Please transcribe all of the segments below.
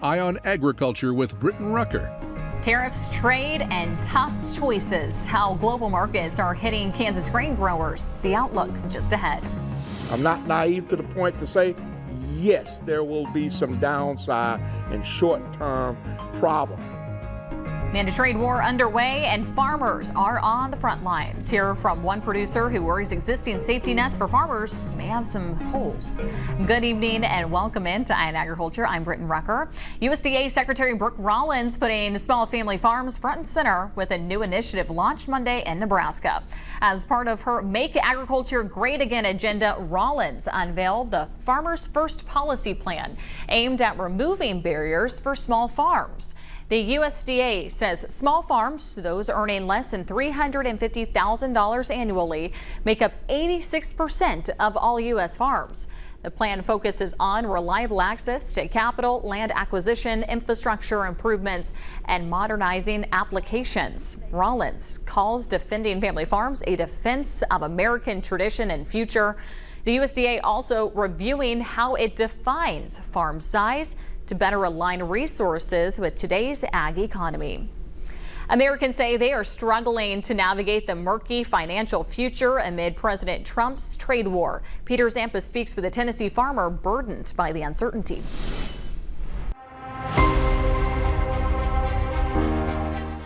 Eye on Agriculture with Britton Rucker. Tariffs, trade, and tough choices. How global markets are hitting Kansas grain growers. The outlook just ahead. I'm not naive to the point to say, yes, there will be some downside and short-term problems. And a trade war underway, and farmers are on the front lines. Hear from one producer who worries existing safety nets for farmers may have some holes. Good evening and welcome into Eye on Agriculture. I'm Britton Rucker. USDA Secretary Brooke Rollins putting small family farms front and center with a new initiative launched Monday in Nebraska. As part of her Make Agriculture Great Again agenda, Rollins unveiled the Farmers First policy plan aimed at removing barriers for small farms. The USDA says small farms, those earning less than $350,000 annually, make up 86% of all U.S. farms. The plan focuses on reliable access to capital, land acquisition, infrastructure improvements, and modernizing applications. Rollins calls defending family farms a defense of American tradition and future. The USDA also reviewing how it defines farm size to better align resources with today's ag economy. Americans say they are struggling to navigate the murky financial future amid President Trump's trade war. Peter Zampa speaks with a Tennessee farmer burdened by the uncertainty.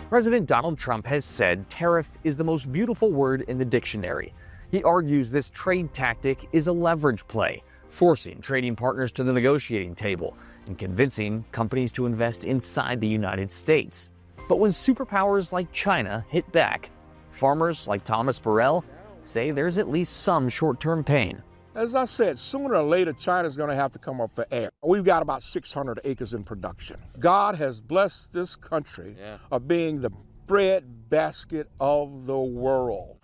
President Donald Trump has said tariff is the most beautiful word in the dictionary. He argues this trade tactic is a leverage play, forcing trading partners to the negotiating table and convincing companies to invest inside the United States. But when superpowers like China hit back, farmers like Thomas Burrell say there's at least some short-term pain. As I said, sooner or later, China's going to have to come up for air. We've got about 600 acres in production. God has blessed this country of being the bread basket of the world.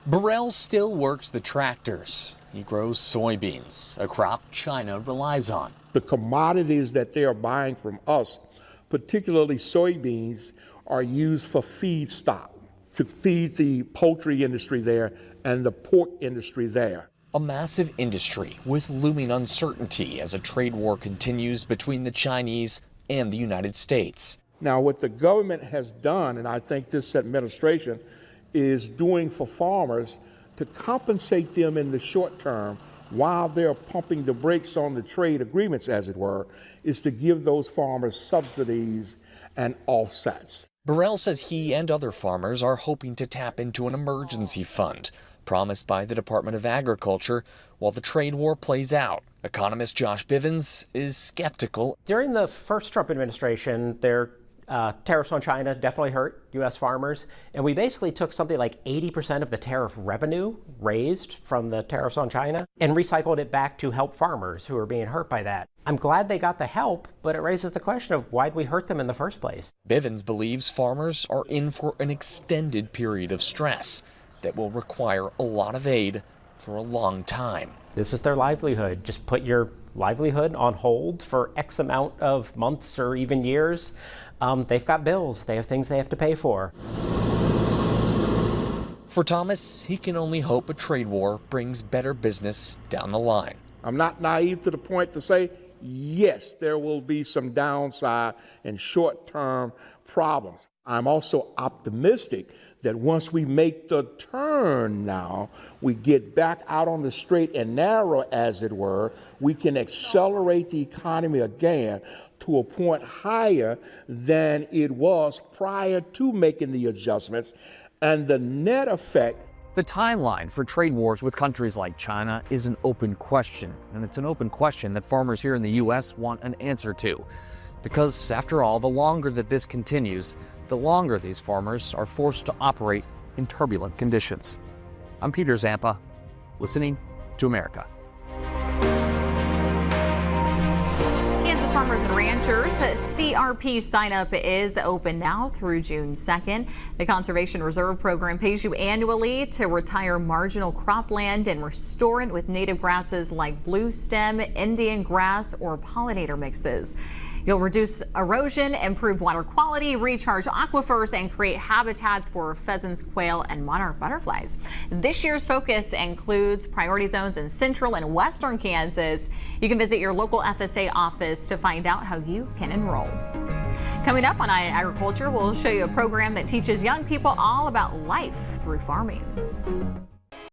Burrell still works the tractors. He grows soybeans, a crop China relies on. The commodities that they are buying from us, particularly soybeans, are used for feedstock to feed the poultry industry there and the pork industry there. A massive industry with looming uncertainty as a trade war continues between the Chinese and the United States. Now, what the government has done, and I think this administration is doing for farmers to compensate them in the short term while they're pumping the brakes on the trade agreements, as it were, is to give those farmers subsidies and offsets. Burrell says he and other farmers are hoping to tap into an emergency fund promised by the Department of Agriculture while the trade war plays out. Economist Josh Bivens is skeptical. During the first Trump administration, tariffs on China definitely hurt U.S. farmers, and we basically took something like 80% of the tariff revenue raised from the tariffs on China and recycled it back to help farmers who are being hurt by that. I'm glad they got the help, but it raises the question of why'd we hurt them in the first place? Bivens believes farmers are in for an extended period of stress that will require a lot of aid for a long time. This is their livelihood. Just put your livelihood on hold for X amount of months or even years. They've got bills. They have things they have to pay for. For Thomas, he can only hope a trade war brings better business down the line. I'm not naive to the point to say, yes, there will be some downside and short-term problems. I'm also optimistic that once we make the turn now, we get back out on the straight and narrow, as it were, we can accelerate the economy again to a point higher than it was prior to making the adjustments. And the net effect. The timeline for trade wars with countries like China is an open question, and it's an open question that farmers here in the U.S. want an answer to. Because, after all, the longer that this continues, the longer these farmers are forced to operate in turbulent conditions. I'm Peter Zampa, listening to America. Kansas Farmers and Ranchers CRP sign-up is open now through June 2nd. The Conservation Reserve Program pays you annually to retire marginal cropland and restore it with native grasses like blue stem, Indian grass, or pollinator mixes. You'll reduce erosion, improve water quality, recharge aquifers, and create habitats for pheasants, quail, and monarch butterflies. This year's focus includes priority zones in central and western Kansas. You can visit your local FSA office to find out how you can enroll. Coming up on Agriculture, we'll show you a program that teaches young people all about life through farming.